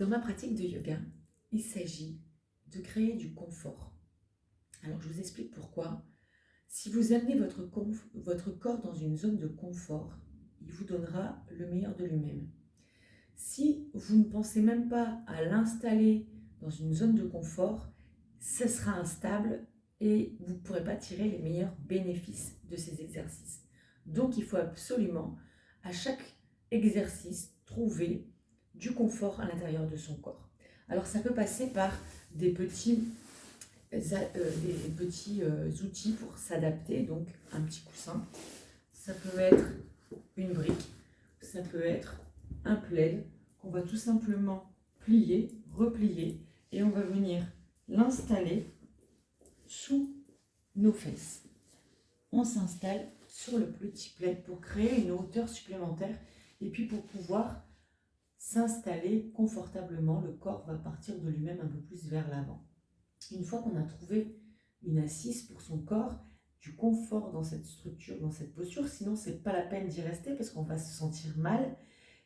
Dans ma pratique de yoga, il s'agit de créer du confort. Alors je vous explique pourquoi. Si vous amenez votre corps dans une zone de confort, il vous donnera le meilleur de lui-même. Si vous ne pensez même pas à l'installer dans une zone de confort, ce sera instable et vous ne pourrez pas tirer les meilleurs bénéfices de ces exercices. Donc il faut absolument, à chaque exercice, trouver du confort à l'intérieur de son corps. Alors ça peut passer par des petits outils pour s'adapter, donc un petit coussin, ça peut être une brique, ça peut être un plaid qu'on va tout simplement plier, replier et on va venir l'installer sous nos fesses. On s'installe sur le petit plaid pour créer une hauteur supplémentaire et puis pour pouvoir s'installer confortablement, le corps va partir de lui-même un peu plus vers l'avant. Une fois qu'on a trouvé une assise pour son corps, du confort dans cette structure, dans cette posture, sinon c'est pas la peine d'y rester parce qu'on va se sentir mal,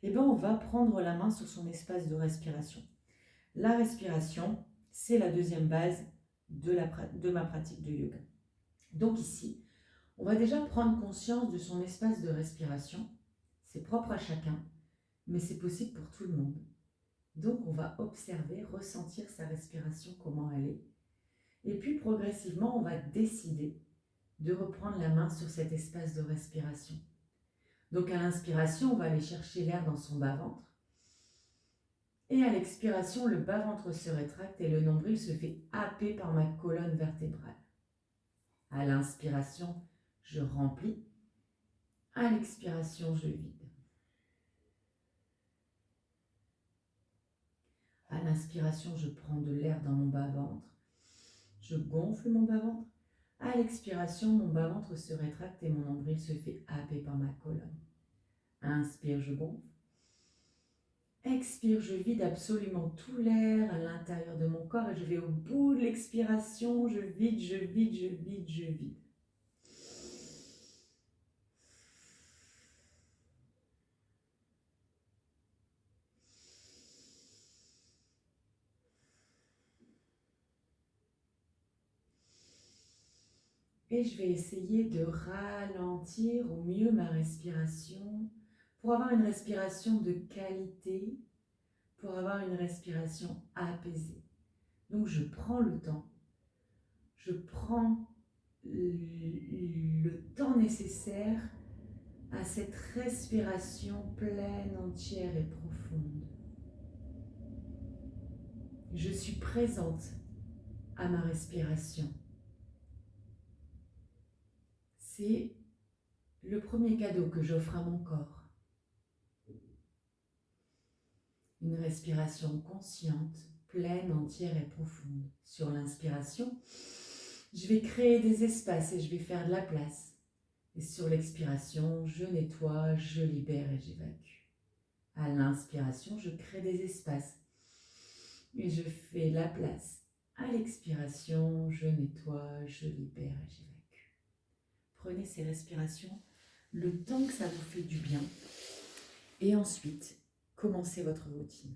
et bien on va prendre la main sur son espace de respiration. La respiration, c'est la deuxième base de ma pratique de yoga. Donc ici, on va déjà prendre conscience de son espace de respiration. C'est propre à chacun, mais c'est possible pour tout le monde. Donc on va observer, ressentir sa respiration, comment elle est. Et puis progressivement, on va décider de reprendre la main sur cet espace de respiration. Donc à l'inspiration, on va aller chercher l'air dans son bas-ventre. Et à l'expiration, le bas-ventre se rétracte et le nombril se fait happer par ma colonne vertébrale. À l'inspiration, je remplis. À l'expiration, je vide. À l'inspiration, je prends de l'air dans mon bas-ventre. Je gonfle mon bas-ventre. À l'expiration, mon bas-ventre se rétracte et mon nombril se fait happer par ma colonne. Inspire, je gonfle. Expire, je vide absolument tout l'air à l'intérieur de mon corps et je vais au bout de l'expiration. Je vide, je vide, je vide, je vide. Et je vais essayer de ralentir au mieux ma respiration pour avoir une respiration de qualité, pour avoir une respiration apaisée. Donc je prends le temps, je prends le temps nécessaire à cette respiration pleine, entière et profonde. Je suis présente à ma respiration. C'est le premier cadeau que j'offre à mon corps. Une respiration consciente, pleine, entière et profonde. Sur l'inspiration, je vais créer des espaces et je vais faire de la place. Et sur l'expiration, je nettoie, je libère et j'évacue. À l'inspiration, je crée des espaces et je fais la place. À l'expiration, je nettoie, je libère et j'évacue. Prenez ces respirations le temps que ça vous fait du bien. Et ensuite, commencez votre routine.